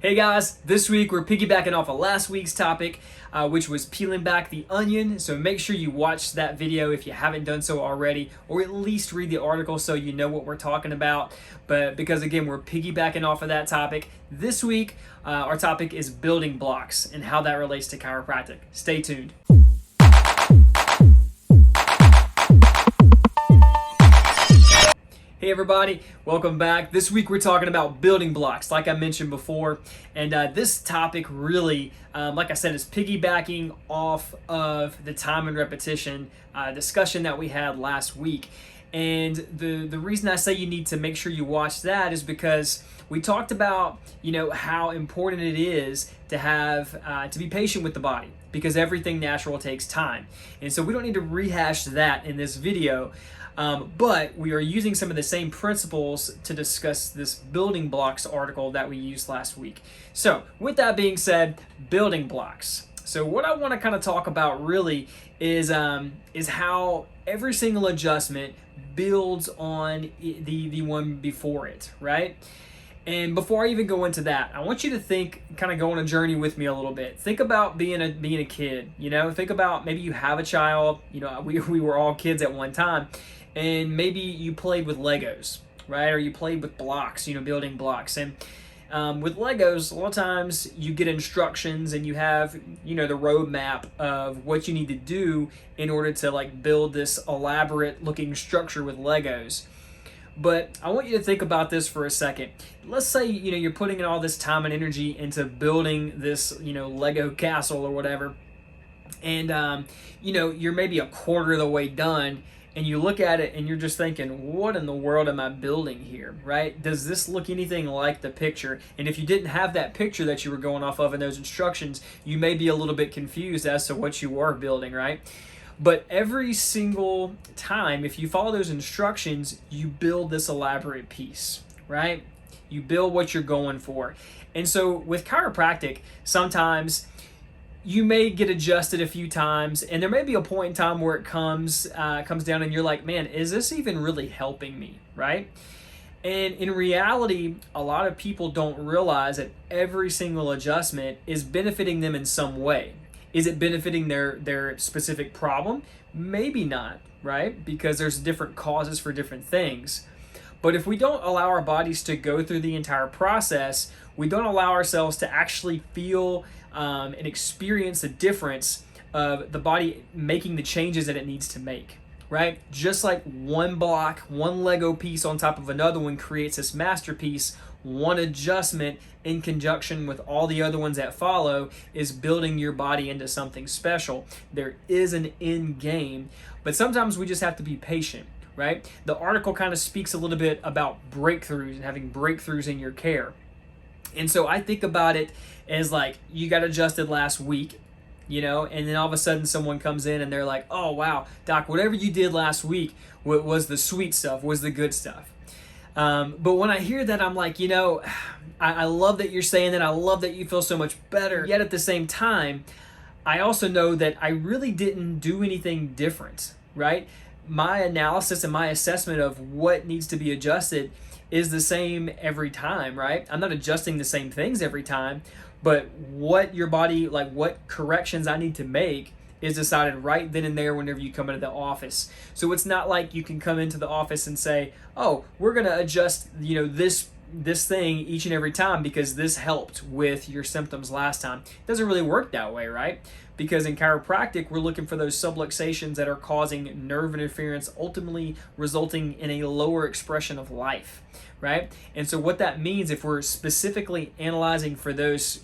Hey guys, this week we're piggybacking off of last week's topic, which was peeling back the onion. So make sure you watch that video if you haven't done so already, or at least read the article so you know what we're talking about. But because again, we're piggybacking off of that topic, this week our topic is building blocks and how that relates to chiropractic. Stay tuned. Hey everybody, welcome back. This week we're talking about building blocks, like I mentioned before. And this topic really, like I said, is piggybacking off of the time and repetition discussion that we had last week. And the reason I say you need to make sure you watch that is because we talked about, how important it is to have, to be patient with the body, because everything natural takes time. And so we don't need to rehash that in this video. But we are using some of the same principles to discuss this building blocks article that we used last week. So with that being said, building blocks. So what I want to kind of talk about really is how every single adjustment builds on the one before it, right? And before I even go into that, I want you to kind of go on a journey with me a little bit. Think about being a kid, think about maybe you have a child, we were all kids at one time. And maybe you played with Legos, right? Or you played with blocks, building blocks. And with Legos, a lot of times you get instructions and you have, the roadmap of what you need to do in order to build this elaborate looking structure with Legos. But I want you to think about this for a second. Let's say, you're putting in all this time and energy into building this, Lego castle or whatever. And, you're maybe a quarter of the way done. And you look at it and you're just thinking, what in the world am I building here, right? Does this look anything like the picture? And if you didn't have that picture that you were going off of in those instructions, you may be a little bit confused as to what you are building, right? But every single time, if you follow those instructions, you build this elaborate piece, right? You build what you're going for. And so with chiropractic, sometimes you may get adjusted a few times, and there may be a point in time where it comes down and you're like, man, is this even really helping me, right? And in reality, a lot of people don't realize that every single adjustment is benefiting them in some way. Is it benefiting their specific problem? Maybe not, right? Because there's different causes for different things. But if we don't allow our bodies to go through the entire process, we don't allow ourselves to actually feel and experience the difference of the body making the changes that it needs to make, right? Just like one block, one Lego piece on top of another one creates this masterpiece, one adjustment in conjunction with all the other ones that follow is building your body into something special. There is an end game, but sometimes we just have to be patient, right? The article kind of speaks a little bit about breakthroughs and having breakthroughs in your care. And so I think about it as you got adjusted last week, and then all of a sudden someone comes in and they're like, oh, wow, doc, whatever you did last week was the sweet stuff, was the good stuff. But when I hear that, I'm like, I love that you're saying that. I love that you feel so much better. Yet at the same time, I also know that I really didn't do anything different, right? My analysis and my assessment of what needs to be adjusted is the same every time, right? I'm not adjusting the same things every time, but what your body, what corrections I need to make is decided right then and there whenever you come into the office. So it's not like you can come into the office and say, oh, we're gonna adjust, this thing each and every time because this helped with your symptoms last time. It doesn't really work that way, right? Because in chiropractic, we're looking for those subluxations that are causing nerve interference, ultimately resulting in a lower expression of life, right? And so what that means, if we're specifically analyzing for those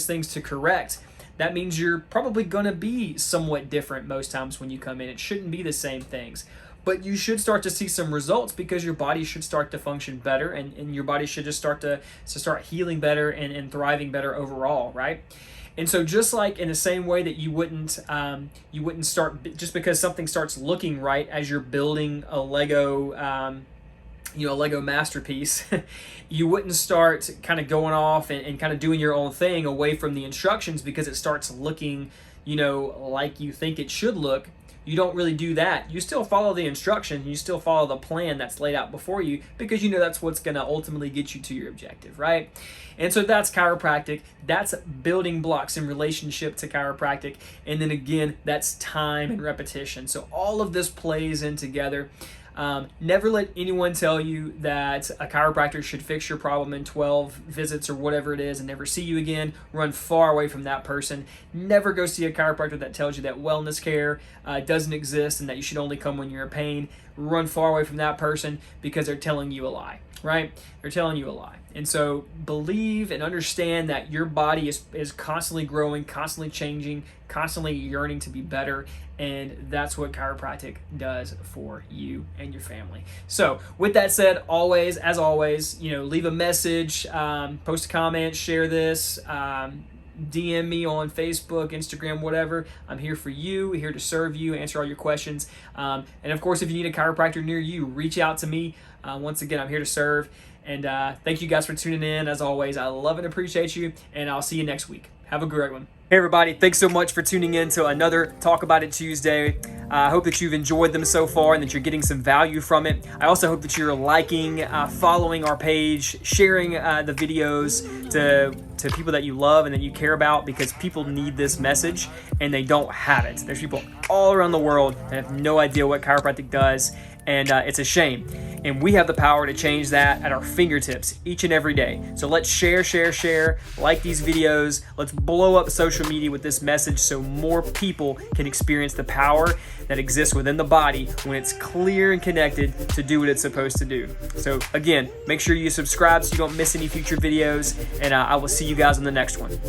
things to correct, that means you're probably gonna be somewhat different most times when you come in. It shouldn't be the same things. But you should start to see some results because your body should start to function better and your body should just start healing better and thriving better overall, right? And so just like in the same way that you wouldn't start just because something starts looking right as you're building a Lego a Lego masterpiece, you wouldn't start kind of going off and kind of doing your own thing away from the instructions because it starts looking, like you think it should look. You don't really do that. You still follow the instructions. You still follow the plan that's laid out before you because that's what's going to ultimately get you to your objective, right? And so that's chiropractic. That's building blocks in relationship to chiropractic. And then again, that's time and repetition. So all of this plays in together. Never let anyone tell you that a chiropractor should fix your problem in 12 visits or whatever it is and never see you again. Run far away from that person. Never go see a chiropractor that tells you that wellness care doesn't exist and that you should only come when you're in pain. Run far away from that person because they're telling you a lie, right? They're telling you a lie. And so believe and understand that your body is constantly growing, constantly changing, constantly yearning to be better. And that's what chiropractic does for you and your family. So with that said, as always, leave a message, post a comment, share this, DM me on Facebook, Instagram, whatever. I'm here for you, here to serve you, answer all your questions. And of course, if you need a chiropractor near you, reach out to me. Once again, I'm here to serve. And thank you guys for tuning in. As always, I love and appreciate you. And I'll see you next week. Have a great one. Hey everybody, thanks so much for tuning in to another Talk About It Tuesday. I hope that you've enjoyed them so far and that you're getting some value from it. I also hope that you're liking, following our page, sharing the videos to people that you love and that you care about, because people need this message and they don't have it. There's people all around the world that have no idea what chiropractic does, and it's a shame. And we have the power to change that at our fingertips each and every day. So let's share, like these videos. Let's blow up social media with this message so more people can experience the power that exists within the body when it's clear and connected to do what it's supposed to do. So again, make sure you subscribe so you don't miss any future videos, and I will see you guys on the next one.